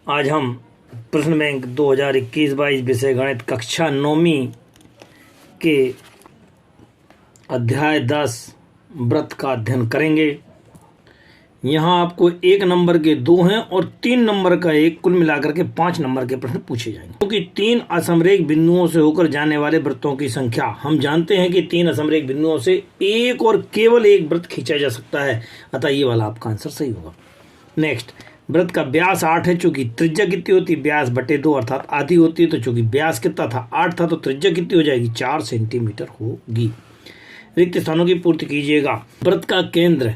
आज हम प्रश्न बैंक 2021-22 विषय गणित कक्षा 9वीं के अध्याय 10 व्रत का अध्ययन करेंगे। यहाँ आपको 1 नंबर के 2 हैं और 3 नंबर का 1, कुल मिलाकर के 5 नंबर के प्रश्न पूछे जाएंगे। क्योंकि 3 असमरेख बिंदुओं से होकर जाने वाले वृत्तों की संख्या, हम जानते हैं कि 3 असमरेख बिंदुओं से एक और केवल एक वृत्त खींचा जा सकता है, अतः ये वाला आपका आंसर सही होगा। नेक्स्ट, वृत्त का व्यास 8 है, चूंकि त्रिज्या कितनी होती है, व्यास बटे 2 अर्थात आधी होती है, तो चूंकि व्यास कितना था 8 था, तो त्रिज्या कितनी हो जाएगी 4 सेंटीमीटर होगी। रिक्त स्थानों की पूर्ति कीजिएगा। वृत्त का केंद्र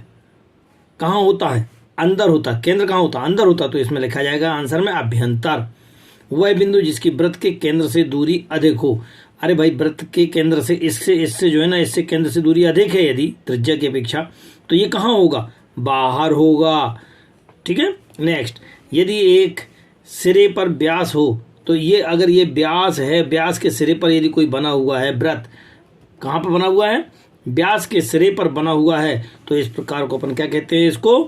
कहाँ होता है, अंदर होता है। केंद्र कहाँ होता है, अंदर होता है, तो इसमें लिखा जाएगा आंसर में अभ्यंतर। वह बिंदु जिसकी वृत्त के केंद्र से दूरी अधिक हो। अरे भाई, वृत्त के केंद्र से इससे जो है ना, इससे केंद्र से दूरी अधिक है यदि त्रिज्या की अपेक्षा, तो ये कहाँ होगा, बाहर होगा। ठीक है। नेक्स्ट, यदि एक सिरे पर व्यास हो, तो ये अगर ये व्यास है, व्यास के सिरे पर यदि कोई बना हुआ है वृत्त, कहाँ पर बना हुआ है, व्यास के सिरे पर बना हुआ है, तो इस प्रकार को अपन क्या कहते हैं, इसको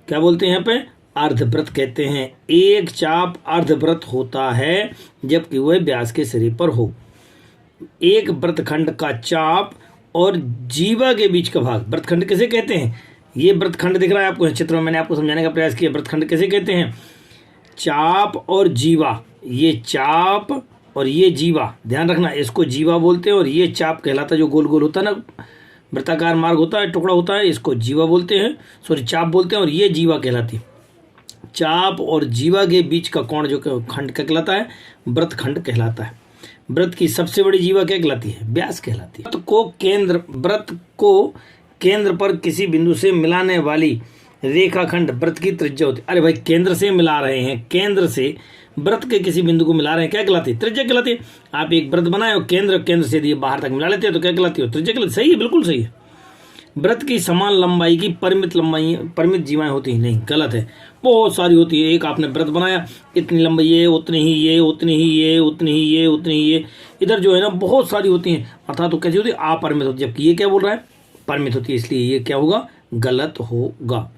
क्या बोलते हैं, यहाँ पे अर्धवृत्त कहते हैं। एक चाप अर्धवृत्त होता है जबकि वह व्यास के सिरे पर हो। एक वृत्तखंड का चाप और जीवा के बीच का भाग वृत्तखंड किसे कहते हैं, ये वृत्तखंड दिख रहा है आपको चित्र में, मैंने आपको समझाने का प्रयास किया। वृत्तखंड किसे कहते हैं, चाप और जीवा। ये चाप और ये जीवा, ध्यान रखना, इसको जीवा बोलते हैं, और ये चाप कहलाता है, जो गोल गोल होता है ना, वृत्ताकार मार्ग होता है, टुकड़ा होता है, इसको जीवा बोलते हैं, सॉरी चाप बोलते हैं, और ये जीवा कहलाती है। चाप और जीवा के बीच का कोण जो खंड कहलाता है, वृत्तखंड कहलाता है। वृत्त की सबसे बड़ी जीवा क्या कहलाती है, व्यास कहलाती है। वृत्त को केंद्र पर किसी बिंदु से मिलाने वाली रेखाखंड वृत्त की त्रिज्या होती है। अरे भाई, केंद्र से मिला रहे हैं, केंद्र से वृत्त के किसी बिंदु को मिला रहे हैं, क्या कहलाती है, त्रिज्या कहलाती है। आप एक वृत्त बनाए हो, केंद्र से यदि बाहर तक मिला लेते हैं तो क्या कहलाती है, त्रिज्या कहलाती है। सही है, बिल्कुल सही है। वृत्त की समान लंबाई की परिमित जीवाएं होती हैं, नहीं, गलत है, बहुत सारी होती है। एक आपने वृत्त बनाया, इतनी लंबाई ये, उतनी ही ये, उतनी ही ये, उतनी ही ये, उतनी ही ये, इधर जो है ना बहुत सारी होती हैं, अर्थात तो कैसी होती है, अपरिमित होती है, जबकि ये क्या बोल रहा है, परिमित होती है, इसलिए ये क्या होगा, गलत होगा।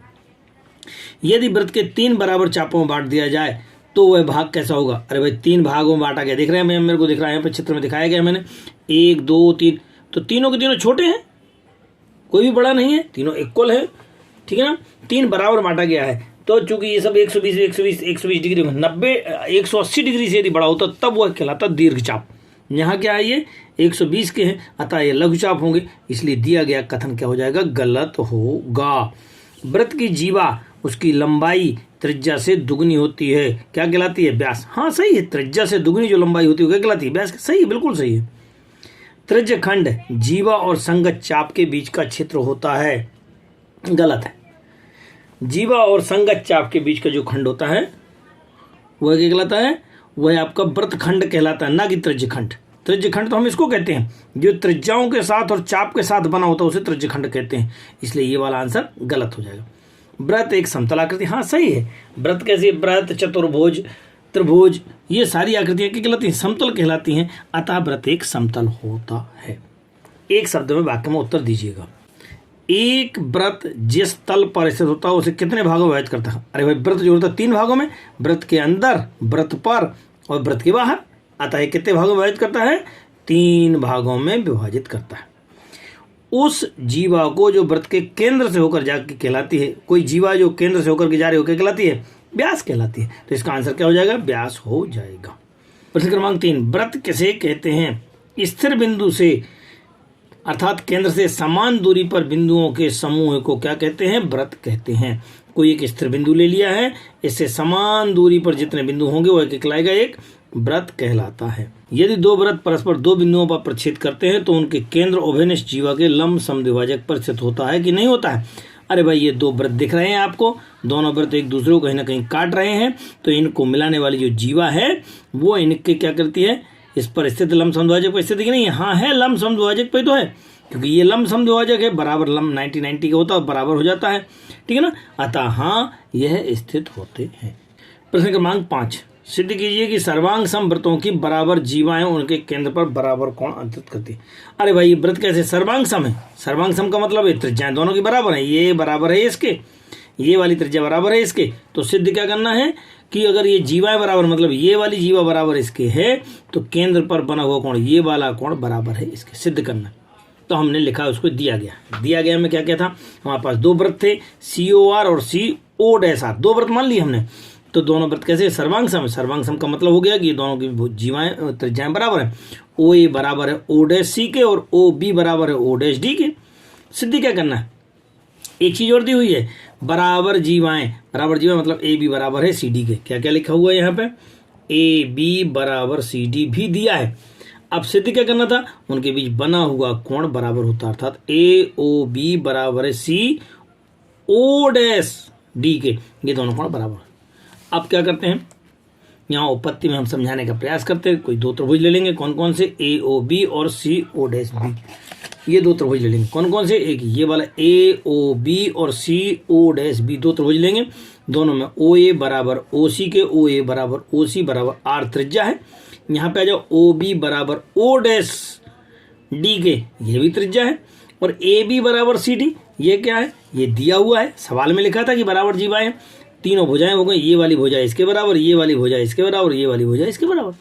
यदि वृत्त के 3 बराबर चापों में बांट दिया जाए तो वह भाग कैसा होगा। अरे भाई, 3 भागों में बांटा गया, दिख रहे हैं, मेरे को दिख रहा है, यहाँ पे चित्र में दिखाया गया मैंने, 1 2 3, तो तीनों के तीनों छोटे हैं, कोई भी बड़ा नहीं है, तीनों इक्वल है, ठीक है ना। 3 बराबर बांटा गया है, तो चूंकि ये सब 120 डिग्री 90 180 डिग्री से यदि बड़ा होता तब वह कहलाता दीर्घ चाप। यहाँ क्या है, ये 120 के हैं, अतः ये लघु चाप होंगे, इसलिए दिया गया कथन क्या हो जाएगा, गलत होगा। वृत्त की जीवा उसकी लंबाई त्रिज्या से दुगनी होती है, क्या कहलाती है, व्यास। हाँ सही है, त्रिज्या से दुगनी जो लंबाई होती है क्या कहलाती है, व्यास। सही है, बिल्कुल सही है। त्रिज्य खंड जीवा और संगत चाप के बीच का क्षेत्र होता है, गलत है। जीवा और संगत चाप के बीच का जो खंड होता है वह क्या कहलाता है, वह आपका वृत्तखंड कहलाता है, ना कि त्रिज्यखंड। त्रिज्यखंड तो हम इसको कहते हैं जो त्रिज्याओं के साथ और चाप के साथ बना होता है, उसे त्रिज्यखंड कहते हैं, इसलिए ये वाला आंसर गलत हो जाएगा। वृत्त एक समतल आकृति, हाँ सही है। वृत्त कैसी, वृत्त, चतुर्भुज, त्रिभुज, ये सारी आकृतियां क्या कहलाती हैं, समतल कहलाती हैं, अतः वृत्त एक समतल होता है। एक शब्द में वाक्य में उत्तर दीजिएगा। एक वृत्त जिस तल पर स्थित होता है उसे कितने भागों में विभाजित करता है। अरे भाई, वृत्त जो होता है 3 भागों में, वृत्त के अंदर, वृत्त पर और वृत्त के बाहर, अतः ये कितने भागों में विभाजित करता है, 3 भागों में विभाजित करता है। उस जीवा को जो वृत्त के केंद्र से होकर जाकर कहलाती है, कोई जीवा जो केंद्र से होकर के जा रही हो क्या कहलाती है, व्यास कहलाती है, तो इसका आंसर क्या हो जाएगा, व्यास हो जाएगा। प्रश्न क्रमांक 3, वृत्त किसे कहते हैं, स्थिर बिंदु से अर्थात केंद्र से समान दूरी पर बिंदुओं के समूह को क्या कहते हैं, वृत्त कहते हैं। कोई एक स्थिर बिंदु ले लिया है, इससे समान दूरी पर जितने बिंदु होंगे वह कहलाएगा एक वृत्त कहलाता है। यदि 2 वृत्त परस्पर 2 बिंदुओं पर प्रक्षेद करते हैं तो उनके केंद्र उभयनिष्ठ जीवा के लंब समद्विभाजक पर स्थित होता है कि नहीं होता है। अरे भाई, ये 2 वृत्त दिख रहे हैं आपको, दोनों वृत्त एक दूसरे को कहीं ना कहीं काट रहे हैं, तो इनको मिलाने वाली जो जीवा है वो इनके क्या करती है, इस पर स्थित लंब समद्विभाजक पर स्थित कि नहीं, हाँ है, लंब समद्विभाजक पे तो है, क्योंकि ये लंब समद्विभाजक है, बराबर लंब 90-90 का होता है, बराबर हो जाता है, ठीक है ना, अतः हाँ यह स्थित होते हैं। प्रश्न क्रमांक 5, सिद्ध कीजिए कि सर्वांग सम वृत्तों की बराबर जीवाएं उनके केंद्र पर बराबर कोण अंकित करती है। अरे भाई, ये वृत्त कैसे सर्वांग सम है, सर्वांग सम का मतलब है त्रिज्याएं दोनों की बराबर है, ये बराबर है इसके, ये वाली त्रिज्या बराबर है इसके, तो सिद्ध क्या करना है कि अगर ये जीवाएं बराबर मतलब ये वाली जीवा बराबर इसके है तो केंद्र पर बना हुआ कोण ये वाला कोण बराबर है इसके, सिद्ध करना। तो हमने लिखा उसको दिया गया में क्या क्या था, हमारे पास दो वृत्त थे COR और CO'R, दो वृत्त मान लिए हमने। तो दोनों वृत्त कैसे सर्वांग सम, सर्वांग सम का मतलब हो गया कि दोनों की जीवाएं त्रिज्याएं बराबर है। OA बराबर है O'C के और OB बराबर है O'D के। सिद्ध क्या करना है, एक चीज और दी हुई है, बराबर जीवाएं मतलब AB बराबर है CD के। क्या क्या लिखा हुआ है यहाँ पे, AB बराबर CD भी दिया है। अब सिद्ध क्या करना था, उनके बीच बना हुआ कोण बराबर होता है, अर्थात AOB बराबर है CO'D के, ये दोनों कोण बराबर। अब क्या करते हैं, यहाँ उपपत्ति में हम समझाने का प्रयास करते हैं। कोई दो त्रिभुज ले लेंगे, कौन कौन से, AOB और CO'B, ये दो त्रिभुज ले लेंगे। कौन कौन से, एक ये वाला AOB और CO'B, दो त्रिभुज लेंगे। दोनों में OA बराबर OC के, OA बराबर OC बराबर R त्रिज्या है। यहाँ पे आ जाओ OB बराबर O'D के, ये भी त्रिज्या है। और AB बराबर CD, ये क्या है, ये दिया हुआ है, सवाल में लिखा था कि बराबर जीवा है। तीनों भुजाएं हो गई, ये वाली भुजा इसके बराबर, ये वाली भुजा इसके बराबर, ये वाली भुजा इसके बराबर।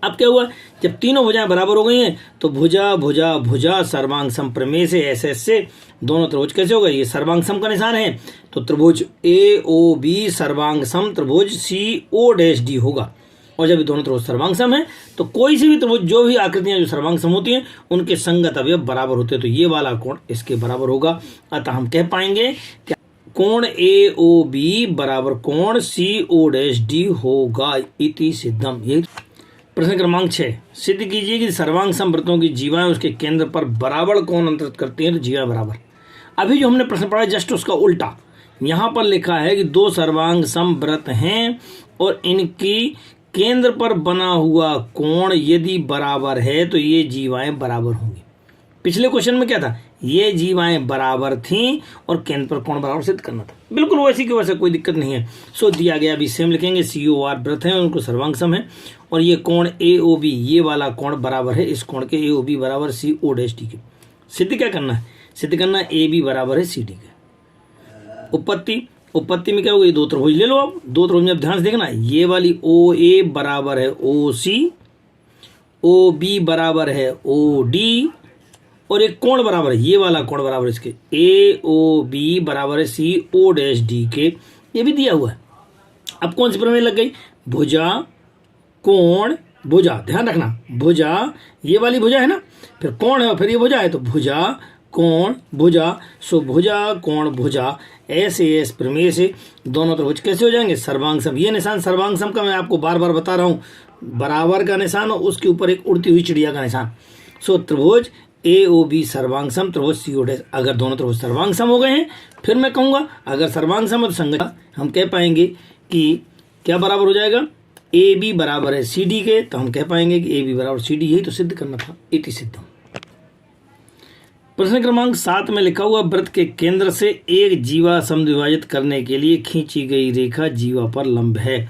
अब क्या हुआ, जब तीनों भुजाएं बराबर हो गई हैं तो भुजा भुजा भुजा सर्वांग सम प्रमेय से SS से दोनों त्रिभुज कैसे हो गए, ये सर्वांग सम का निशान है। तो त्रिभुज AOB सर्वांग सम त्रिभुज CO'D होगा। और जब ये दोनों त्रिभुज सर्वांग सम है तो कोई सी भी त्रिभुज, जो भी आकृतियां जो सर्वांग सम होती हैं उनके संगत अवयव बराबर होते हैं। तो ये वाला कोण इसके बराबर होगा। अतः हम कह पाएंगे कि कोण AOB बराबर कोण CO'D होगा, इति सिद्धम। ये प्रश्न क्रमांक 6, सिद्ध कीजिए कि सर्वांग सम वृत्तों की जीवाएं उसके केंद्र पर बराबर कोण अंतरित करती हैं। तो जीवाएं बराबर, अभी जो हमने प्रश्न पढ़ा जस्ट उसका उल्टा, यहाँ पर लिखा है कि दो सर्वांग सम वृत्त हैं और इनकी केंद्र पर बना हुआ कोण यदि बराबर है तो ये जीवाएं बराबर होंगी। पिछले क्वेश्चन में क्या था, ये जीवाएं बराबर थीं और केंद्र पर कोण बराबर सिद्ध करना था। बिल्कुल वैसी की वैसे, कोई दिक्कत नहीं है। सो दिया गया, अभी सेम लिखेंगे। COR वृत्त है, उनको सर्वांग सम है और ये कोण AOB, ये वाला कोण बराबर है इस कोण के, AOB बराबर CO'D के। सिद्ध क्या करना है, सिद्ध करना है AB बराबर है CD के। उपपत्ति में क्या होगा, ये दो त्रिभुज ले लो। अब दो त्रिभुज में ध्यान से देखना, ये वाली OA बराबर है OC, OB बराबर है OD और एक कोण बराबर है, ये वाला कोण बराबर इसके AOB बराबर है CO'D के, ये भी दिया हुआ है। अब कौन सी प्रमेय लग गई, भुजा कोण भुजा, ध्यान रखना भुजा, ये वाली भुजा है ना, फिर कोण है और फिर ये भुजा है, तो भुजा कोण भुजा। सो भुजा कोण भुजा, ऐसे प्रमेय से दोनों त्रिभुज कैसे हो जाएंगे, सर्वांग सम। ये निशान सर्वांग सम का मैं आपको बार बार बता रहा हूँ, बराबर का निशान और उसके ऊपर एक उड़ती हुई चिड़िया का निशान। सो त्रिभुज AOB सर्वांग सम, त्रिभुज CO'D। अगर दोनों त्रिभुज सर्वांग सम हो गए हैं फिर मैं कहूँगा, अगर सर्वांग सम और संगत, हम कह पाएंगे कि क्या बराबर हो जाएगा, AB बराबर है CD के, तो हम कह पाएंगे कि AB बराबर CD, यही तो सिद्ध करना था, इति सिद्धम। प्रश्न क्रमांक 7 में लिखा हुआ, वृत्त के केंद्र से एक जीवा समद्विभाजित करने के लिए खींची गई रेखा जीवा पर लंब है।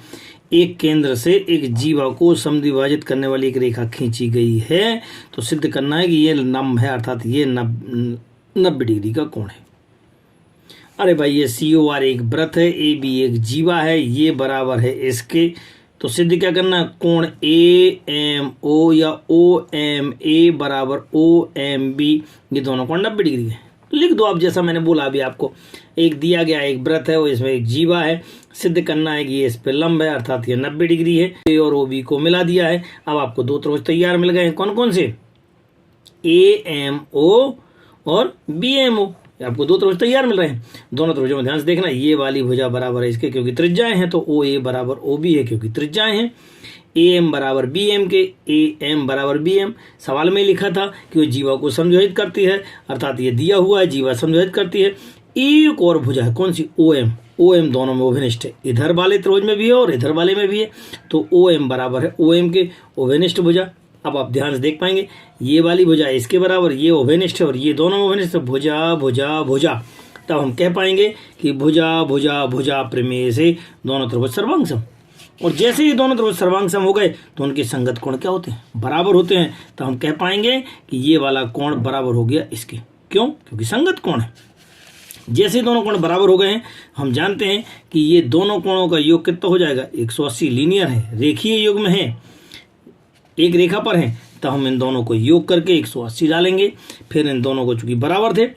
एक केंद्र से एक जीवा को समद्विभाजित करने वाली एक रेखा खींची गई है, तो सिद्ध करना है कि ये लंब है, अर्थात ये 90 डिग्री का कोण है। अरे भाई, ये COR एक वृत्त है, AB एक जीवा है, ये बराबर है इसके, तो सिद्ध क्या करना है, कोण AMO या OMA बराबर OMB, ये दोनों कोण 90 डिग्री है। लिख दो आप, जैसा मैंने बोला अभी आपको, एक दिया गया एक वृत्त है और इसमें एक जीवा है, सिद्ध करना है कि ये इस पे लंब है, अर्थात ये 90 डिग्री है। A और OB को मिला दिया है। अब आपको दो त्रिभुज तैयार मिल गए हैं, कौन कौन से, AMO और BMO, आपको दो त्रिभुज तैयार मिल रहे हैं। दोनों त्रिभुजों में ध्यान से देखना, ये वाली भुजा बराबर है इसके क्योंकि त्रिज्याएं हैं, तो OA बराबर OB है क्योंकि त्रिज्याएं हैं। AM बराबर BM के, AM बराबर BM, सवाल में लिखा था कि वो जीवा को समद्विभाजित करती है, अर्थात ये दिया हुआ है जीवा समद्विभाजित करती है। एक और भुजा है, कौन सी, OM दोनों में ओवेनिष्ठ है, इधर वाले त्रिभुज में भी है और इधर वाले में भी है, तो OM बराबर है OM के, ओवेनिष्ठ भुजा। अब आप ध्यान से देख पाएंगे, ये वाली भुजा इसके बराबर, ये ओवेनिष्ठ है और ये दोनों ओवेनिष्ठ, भुजा भुजा भुजा। तब हम कह पाएंगे कि भुजा भुजा भुजा प्रमेय से दोनों त्रिभुज सर्वांग सम। और जैसे ही दोनों त्रिभुज सर्वांग सम हो गए तो उनके संगत कोण क्या होते हैं, बराबर होते हैं। तो हम कह पाएंगे कि ये वाला कोण बराबर हो गया इसके, क्यों, क्योंकि संगत कोण है। जैसे ही दोनों कोण बराबर हो गए हैं, हम जानते हैं कि ये दोनों कोणों का योग कितना हो जाएगा, 180। लीनियर है, रेखीय योग में है, एक रेखा पर है, तो हम इन दोनों को योग करके 180 डालेंगे। फिर इन दोनों को चूंकि बराबर थे,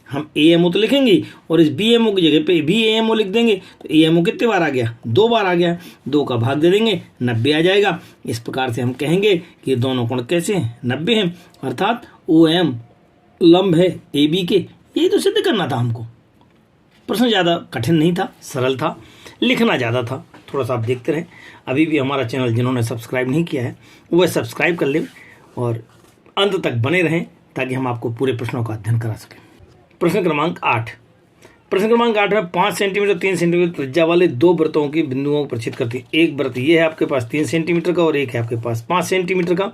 हम AMO तो लिखेंगे और इस BMO की जगह पे भी AMO लिख देंगे। तो AMO कितने बार आ गया, 2 बार आ गया, 2 का भाग दे देंगे, 90 आ जाएगा। इस प्रकार से हम कहेंगे कि ये दोनों कोण कैसे हैं, 90 हैं, अर्थात OM लंब है AB के। यही तो सिद्ध करना था हमको। प्रश्न ज़्यादा कठिन नहीं था, सरल था, लिखना ज़्यादा था। थोड़ा सा आप देखते रहें। अभी भी हमारा चैनल जिन्होंने सब्सक्राइब नहीं किया है वह सब्सक्राइब कर लें और अंत तक बने रहें, ताकि हम आपको पूरे प्रश्नों का अध्ययन करा सकें। प्रश्न क्रमांक 8। प्रश्न क्रमांक 8 में 5 सेंटीमीटर 3 सेंटीमीटर त्रिज्या वाले 2 वृत्तों की बिंदुओं को प्रक्षेपित करती है। एक वृत्त ये है आपके पास 3 सेंटीमीटर का और एक है आपके पास 5 सेंटीमीटर का।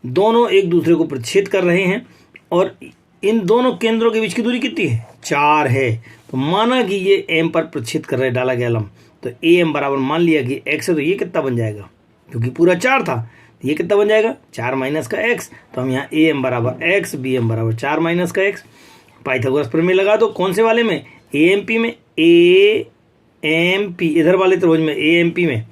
दोनों एक दूसरे को प्रक्षेपित कर रहे हैं और इन दोनों केंद्रों के बीच की दूरी कितनी है, 4 है। तो माना कि ये M पर प्रक्षेपित कर रहे डाला गया लंब, तो AM बराबर मान लिया कि x है, तो ये कितना बन जाएगा, क्योंकि पूरा 4 था, ये कितना बन जाएगा, 4 माइनस का x। तो हम यहाँ AM बराबर x, BM बराबर 4 माइनस का x। पाइथागोरस प्रमेय लगा दो। कौन से वाले में, AMP में, AMP इधर वाले त्रिभुज में, AMP में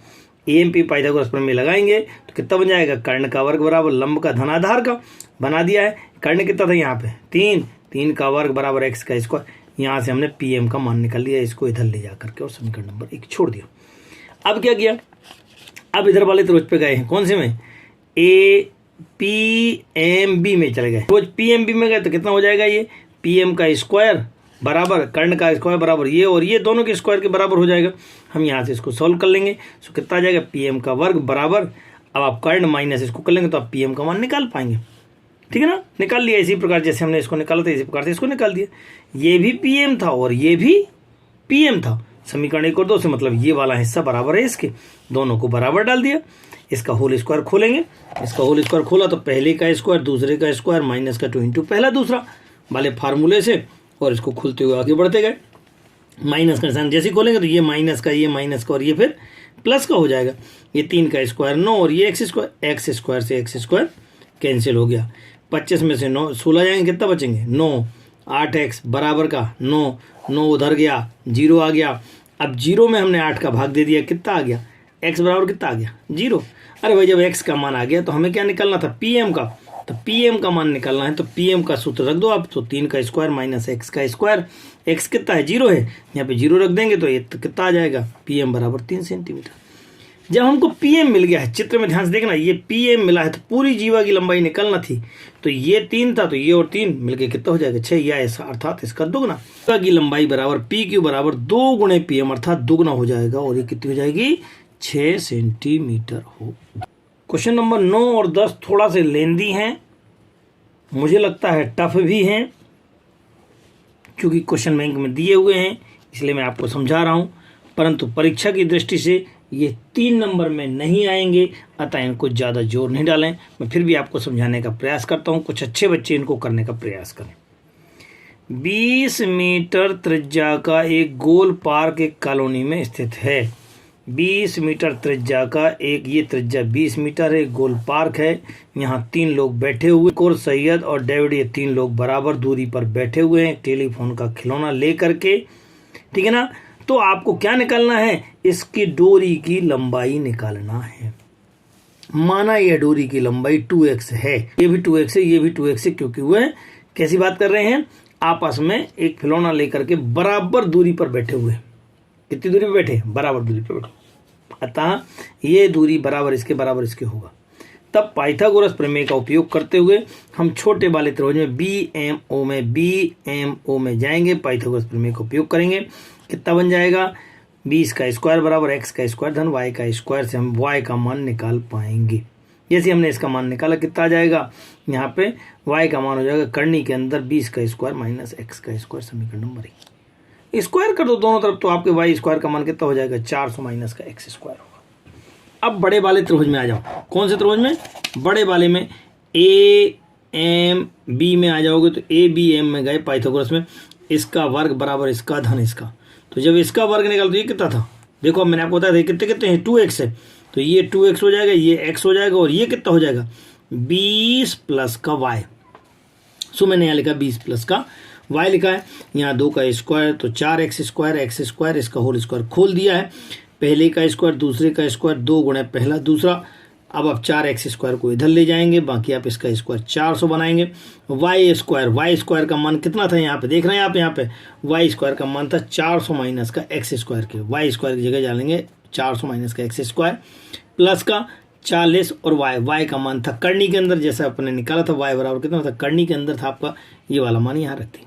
AMP पाइथागोरस प्रमेय लगाएंगे तो कितना बन जाएगा, कर्ण का वर्ग बराबर लंब का धनाधार का। बना दिया है। कर्ण कितना था यहाँ पे, 3 का वर्ग बराबर x का स्क्वायर। यहाँ से हमने PM का मान निकाल लिया, इसको इधर ले जा करके और समीकरण नंबर 1 छोड़ दिया। अब क्या किया, अब इधर वाले त्रिभुज पे गए हैं, कौन से में, PMB में चले गए। त्रिभुज PMB में गए तो कितना हो जाएगा, ये PM का स्क्वायर बराबर कर्ण का स्क्वायर बराबर ये, और ये दोनों के स्क्वायर के बराबर हो जाएगा। हम यहाँ से इसको सॉल्व कर लेंगे। सो कितना आ जाएगा, PM का वर्ग बराबर, अब आप कर्ण माइनस इसको कर लेंगे तो आप PM का मान निकाल पाएंगे। ठीक है ना, निकाल लिया। इसी प्रकार जैसे हमने इसको निकाला था, इसी प्रकार से इसको निकाल दिया। ये भी PM था और ये भी PM था। समीकरण 1 और 2 से मतलब ये वाला हिस्सा बराबर है इसके, दोनों को बराबर डाल दिया। इसका होल स्क्वायर खोलेंगे, इसका होल स्क्वायर खोला तो पहले का स्क्वायर दूसरे का स्क्वायर माइनस का 2 इंटू पहला दूसरा वाले फार्मूले से, और इसको खोलते हुए आगे बढ़ते गए। माइनस का निशान जैसे खोलेंगे तो ये माइनस का और ये फिर प्लस का हो जाएगा। ये 3 का स्क्वायर 9 और ये x स्क्वायर से x स्क्वायर कैंसिल हो गया। 25 में से 9 16 जाएंगे, कितना बचेंगे, 9। 8x बराबर का 9 उधर गया, 0 आ गया। अब 0 में हमने 8 का भाग दे दिया, कितना आ गया, x बराबर कितना आ गया, 0। अरे भाई जब x का मान आ गया तो हमें क्या निकालना था, PM का। तो PM का मान निकालना है तो PM का सूत्र रख दो आप। तो 3 का स्क्वायर माइनस x का स्क्वायर, x कितना है, 0 है, यहाँ पे 0 रख देंगे तो ये कितना आ जाएगा, PM बराबर 3 सेंटीमीटर। जब हमको PM मिल गया है, चित्र में ध्यान से देखना, ये PM मिला है तो पूरी जीवा की लंबाई निकालना थी। तो ये 3 था तो ये और 3 मिलके कितना हो जाएगा, 6, या ऐसा अर्थात इसका दुगना। जीवा की लंबाई बराबर PQ बराबर 2 गुणे PM अर्थात दुगना हो जाएगा, और ये कितनी हो जाएगी, 6 सेंटीमीटर हो। क्वेश्चन नंबर 9 और 10 थोड़ा से लेंदी हैं, मुझे लगता है टफ भी हैं, क्योंकि क्वेश्चन बैंक में दिए हुए हैं, इसलिए मैं आपको समझा रहा हूं। परंतु परीक्षा की दृष्टि से ये 3 नंबर में नहीं आएंगे, अतः इनको ज़्यादा जोर नहीं डालें। मैं फिर भी आपको समझाने का प्रयास करता हूं, कुछ अच्छे बच्चे इनको करने का प्रयास करें। 20 मीटर त्रिज्या का एक गोल पार्क एक कॉलोनी में स्थित है। 20 मीटर त्रिज्या का एक, ये त्रिज्या 20 मीटर है, गोल पार्क है। यहाँ 3 लोग बैठे हुए, और सैयद और डेविड, ये 3 लोग बराबर दूरी पर बैठे हुए हैं टेलीफोन का खिलौना ले करके। ठीक है ना, तो आपको क्या निकालना है, इसकी डोरी की लंबाई निकालना है। माना यह डोरी की लंबाई 2x है, ये भी 2x है, ये भी 2x है, क्योंकि वह कैसी बात कर रहे हैं, आपस में एक खिलौना लेकर के बराबर दूरी पर बैठे हुए। कितनी दूरी पर बैठे, बराबर दूरी पर बैठे, अतः ये दूरी बराबर इसके होगा। तब पाइथागोरस प्रमेय का उपयोग करते हुए हम छोटे वाले त्रिभुज में BMO में जाएंगे, पाइथागोरस प्रमेय का उपयोग करेंगे। कितना बन जाएगा, 20 का स्क्वायर बराबर x का स्क्वायर धन y का स्क्वायर से हम y का मान निकाल पाएंगे। जैसे हमने इसका मान निकाला, कितना आ जाएगा, यहाँ पे y का मान हो जाएगा कर्णी के अंदर 20 का स्क्वायर माइनस x का स्क्वायर, समीकरण नंबर 1। स्क्वायर कर दो दोनों तरफ तो आपके y स्क्वायर का मान कितना हो जाएगा, 400 माइनस का x स्क्वायर होगा। अब बड़े वाले त्रिभुज में आ जाओ। कौन से त्रिभुज में, बड़े वाले में AMB में आ जाओगे तो ABM में गए पाइथागोरस में, इसका वर्ग बराबर इसका धन इसका। तो जब इसका वर्ग निकाल तो ये कितना था, देखो अब मैंने आपको बताया था कितने हैं, 2x है, तो ये 2x हो जाएगा, ये x हो जाएगा, और ये कितना हो जाएगा, 20 प्लस का y। सो मैंने यहाँ लिखा 20 प्लस का y लिखा है, यहाँ 2 का स्क्वायर तो 4x² एक्स स्क्वायर, इसका होल स्क्वायर खोल दिया है, पहले का स्क्वायर दूसरे का स्क्वायर 2 गुणे पहला दूसरा। अब आप 4x² को इधर ले जाएंगे, बाकी आप इसका स्क्वायर 400 बनाएंगे। वाई स्क्वायर का मान कितना था यहाँ पे देख रहे हैं आप, यहाँ पे वाई स्क्वायर का मान था 400 माइनस का एक्स स्क्वायर के, वाई स्क्वायर की जगह डालेंगे 400 माइनस का एक्स स्क्वायर प्लस का 40 और वाई का मान था करनी के अंदर, जैसा अपने निकाला था वाई बराबर कितना था करनी के अंदर था आपका, ये वाला मान यहाँ रख देंगे।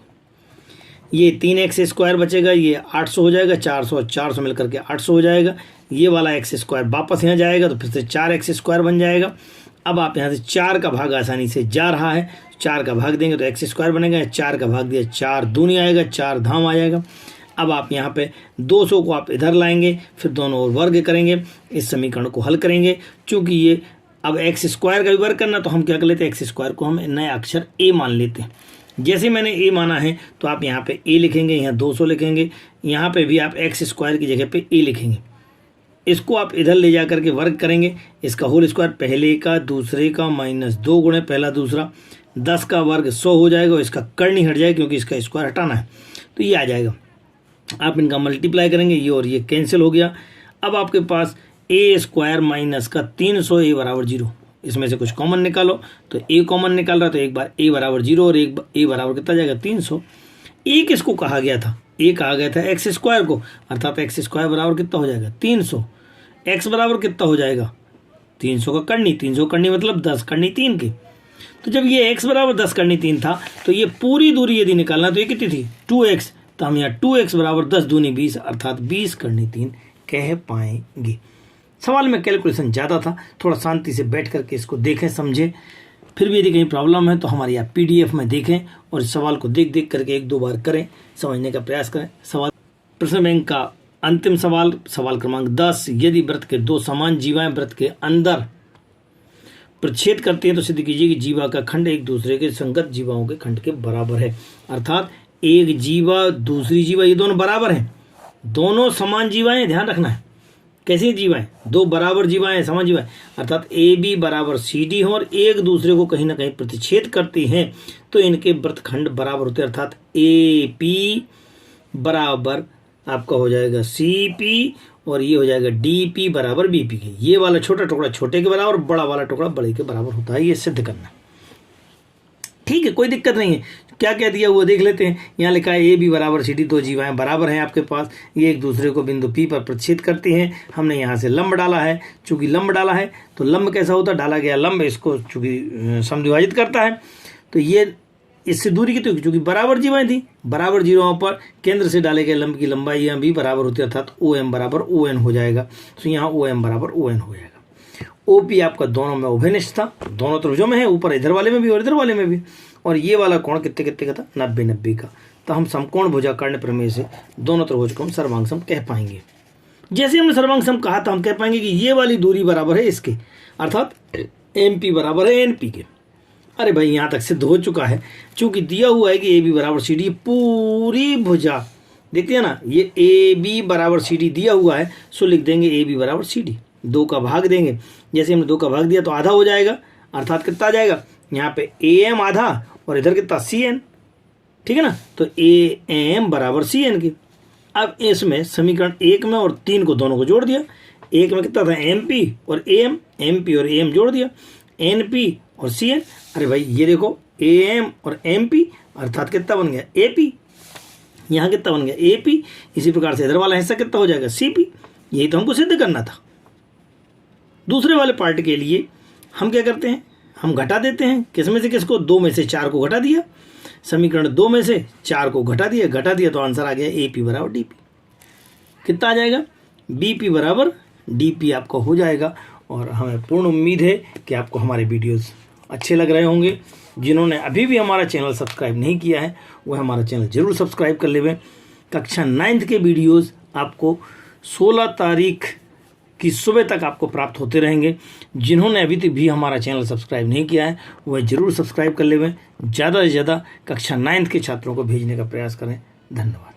ये 3x² बचेगा, ये 800 हो जाएगा, 400 और 400 मिलकर के 800 हो जाएगा। ये वाला x² वापस यहाँ जाएगा तो फिर से 4x² बन जाएगा। अब आप यहाँ से 4 का भाग आसानी से जा रहा है, 4 का भाग देंगे तो x² बनेगा, 4 का भाग दिया 4 दूनी आएगा, 4 धाम आ जाएगा। अब आप यहाँ पे 200 को आप इधर लाएंगे, फिर दोनों ओर वर्ग करेंगे, इस समीकरण को हल करेंगे। चूँकि ये अब x² का भी वर्ग करना तो हम क्या कर लेते हैं, x² को हम नया अक्षर a मान लेते हैं। जैसे मैंने a माना है तो आप यहाँ पे a लिखेंगे, यहाँ 200 लिखेंगे, यहाँ पे भी आप x² की जगह पे a लिखेंगे। इसको आप इधर ले जा करके वर्ग करेंगे, इसका होल स्क्वायर पहले का दूसरे का माइनस 2 गुणे पहला दूसरा, 10 का वर्ग 100 हो जाएगा और इसका करनी हट जाएगा क्योंकि इसका स्क्वायर हटाना है तो ये आ जाएगा। आप इनका मल्टीप्लाई करेंगे, ये और ये कैंसिल हो गया। अब आपके पास a² माइनस का 300 a बराबर 0, इसमें से कुछ कॉमन निकालो तो a कॉमन निकाल रहा तो एक बार a बराबर 0 और एक a बराबर कितना जाएगा 300। a किसको कहा गया था, a कहा गया था x² को, अर्थात x² बराबर कितना हो जाएगा 300, x बराबर कितना हो जाएगा 300 का करनी, 300 करनी मतलब 10 करनी 3 की। तो जब ये x बराबर 10 करनी 3 था तो ये पूरी दूरी यदि निकालना तो ये कितनी थी 2x, तो हम यहाँ 2x बराबर 10 दूनी 20 अर्थात 20 करनी 3 कह पाएंगे। सवाल में कैलकुलेशन ज़्यादा था, थोड़ा शांति से बैठ करके इसको देखें समझें, फिर भी यदि कहीं प्रॉब्लम है तो हमारे यहाँ PDF में देखें और इस सवाल को देख देख करके 1-2 बार करें, समझने का प्रयास करें। सवाल प्रश्न बैंक का अंतिम सवाल, सवाल क्रमांक 10, यदि वृत्त के 2 समान जीवाएं वृत्त के अंदर प्रच्छेद करते हैं तो सिद्ध कीजिए कि जीवा का खंड एक दूसरे के संगत जीवाओं के खंड के बराबर है। अर्थात एक जीवा दूसरी जीवा ये दोनों बराबर हैं, दोनों समान जीवाएं, ध्यान रखना है कैसी जीवाएं, 2 बराबर जीवाएं समान जीवाएं, अर्थात AB बराबर CD हो और एक दूसरे को कहीं ना कहीं प्रतिच्छेद करती हैं तो इनके वृत्तखंड बराबर होते हैं। अर्थात AP बराबर आपका हो जाएगा CP और ये हो जाएगा DP बराबर BP के। ये वाला छोटा टुकड़ा छोटे के बराबर, बड़ा वाला टुकड़ा बड़े के बराबर होता है, ये सिद्ध करना। ठीक है, कोई दिक्कत नहीं है। क्या क्या दिया हुआ देख लेते हैं। यहाँ लिखा है AB बराबर CD, 2 जीवाएं बराबर हैं आपके पास, ये एक दूसरे को बिंदु P पर प्रतिच्छेद करती हैं। हमने यहाँ से लंब डाला है, चूंकि लंब डाला है तो लंब कैसा होता है, डाला गया लंब इसको चूंकि समद्विभाजित करता है तो ये इससे दूरी की, तो चूंकि बराबर जीवाएं थी, बराबर जीवाओं पर केंद्र से डाले गए लंब की लंबाई यहाँ भी बराबर होती है, अर्थात OM बराबर ON हो जाएगा। तो यहाँ OM बराबर ON हो जाएगा। OP आपका दोनों में उभयनिष्ठ था, दोनों त्रिभुजों में है, ऊपर इधर वाले में भी और इधर वाले में भी। और ये वाला कोण कितने कितने का था, 90-90 का। तो हम समकोण भुजाकर्ण प्रमेय से दोनों त्रिभुज को हम सर्वांग सम कह पाएंगे। जैसे हमने सर्वांग सम कहा था हम कह पाएंगे कि ये वाली दूरी बराबर है इसके, अर्थात MP बराबर है NP के। अरे भाई यहाँ तक सिद्ध हो चुका है, चूंकि दिया हुआ है कि AB बराबर CD, पूरी भुजा देखते हैं ना, ये AB बराबर CD दिया हुआ है, सो लिख देंगे AB बराबर CD, 2 का भाग देंगे। जैसे हमने 2 का भाग दिया तो आधा हो जाएगा, अर्थात कितना आ जाएगा यहाँ पे AM आधा और इधर कितना CN, ठीक है ना। तो AM बराबर CN की। अब इसमें समीकरण 1 में और 3 को दोनों को जोड़ दिया। 1 में कितना था MP और AM, MP और AM जोड़ दिया, NP और CN। अरे भाई ये देखो AM और MP अर्थात कितना बन गया AP, यहाँ कितना बन गया AP। इसी प्रकार से इधर वाला हिस्सा कितना हो जाएगा CP। यही तो हमको सिद्ध करना था। दूसरे वाले पार्ट के लिए हम क्या करते हैं, हम घटा देते हैं, किस में से किसको, 2 में से 4 को घटा दिया, समीकरण 2 में से 4 को घटा दिया तो आंसर आ गया AP बराबर DP। कितना आ जाएगा, BP बराबर DP आपका हो जाएगा। और हमें पूर्ण उम्मीद है कि आपको हमारे वीडियोस अच्छे लग रहे होंगे। जिन्होंने अभी भी हमारा चैनल सब्सक्राइब नहीं किया है वह हमारा चैनल जरूर सब्सक्राइब कर लेवें। कक्षा 9th के वीडियोस आपको 16 तारीख की सुबह तक आपको प्राप्त होते रहेंगे। जिन्होंने अभी तक भी हमारा चैनल सब्सक्राइब नहीं किया है वह जरूर सब्सक्राइब कर लेवें। ज़्यादा से ज़्यादा कक्षा 9th के छात्रों को भेजने का प्रयास करें। धन्यवाद।